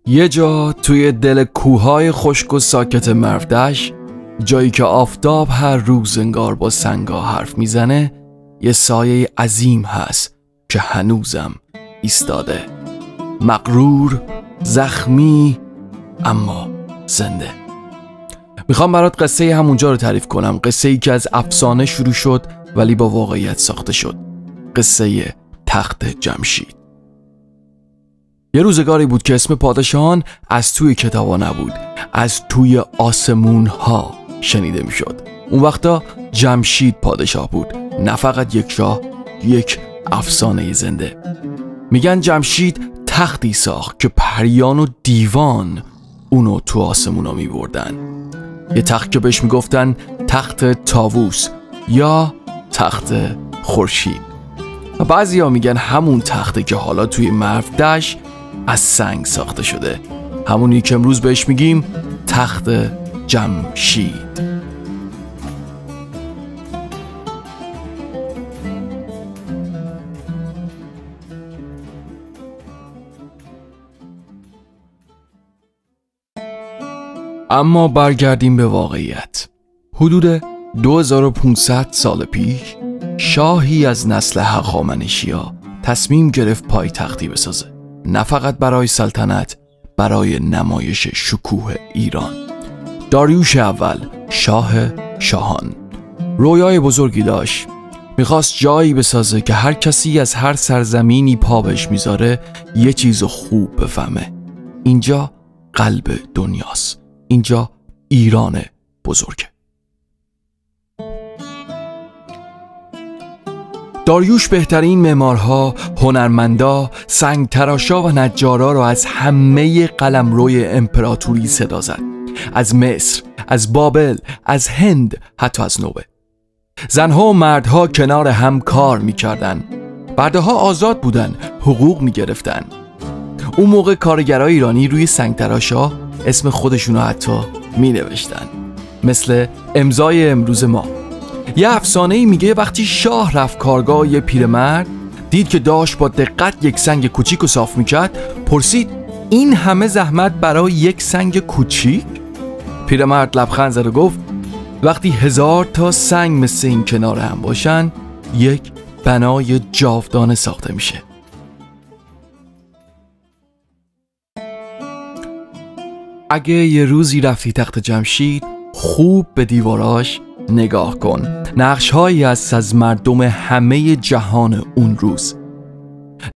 یه جا توی دل کوههای خشک و ساکت مرودشت، جایی که آفتاب هر روز انگار با سنگا حرف میزنه، یه سایه عظیم هست که هنوزم ایستاده، مغرور، زخمی، اما زنده. میخوام برات قصه همونجا رو تعریف کنم، قصه ای که از افسانه شروع شد ولی با واقعیت ساخته شد، قصه تخت جمشید. یه روزگاری بود که اسم پادشاهان از توی کتابا نبود، از توی آسمون ها شنیده میشد. اون وقتا جمشید پادشاه بود، نه فقط یک شاه، یک افسانه زنده. میگن جمشید تختی ساخت که پریان و دیوان اونو تو آسمونا میبردن، یه تخت که بهش میگفتن تخت طاووس یا تخت خورشید. و بعضیا میگن همون تخته که حالا توی مرودشت از سنگ ساخته شده، همونی که امروز بهش میگیم تخت جمشید. اما برگردیم به واقعیت. حدود 2500 سال پیش شاهی از نسل هخامنشی‌ها تصمیم گرفت پایتختی بسازه، نه فقط برای سلطنت، برای نمایش شکوه ایران. داریوش اول، شاه شاهان، رویای بزرگی داشت. میخواست جایی بسازه که هر کسی از هر سرزمینی پا بهش میذاره یه چیز خوب بفهمه. اینجا قلب دنیاست، اینجا ایران بزرگه. داریوش بهترین معمارها، هنرمندا، سنگ تراشا و نجارا رو از همه قلمروی امپراتوری صدا زد. از مصر، از بابل، از هند، حتی از نوبه. زنها و مردها کنار هم کار میکردن. برده‌ها آزاد بودن، حقوق میگرفتن. اون موقع کارگرای ایرانی روی سنگ تراشا اسم خودشونو حتی می نوشتن، مثل امضای امروز ما. یه افسانه‌ای میگه وقتی شاه رفت کارگاه یه پیرمرد دید که داشت با دقت یک سنگ کوچیک رو صاف میکرد، پرسید این همه زحمت برای یک سنگ کوچیک؟ پیرمرد لبخند زد و گفت وقتی 1000 تا سنگ مثل این کنار هم باشن یک بنای جاودانه ساخته میشه. اگه یه روزی رفتی تخت جمشید، خوب به دیواراش نگاه کن. نقش‌هایی است از مردم همه جهان اون روز.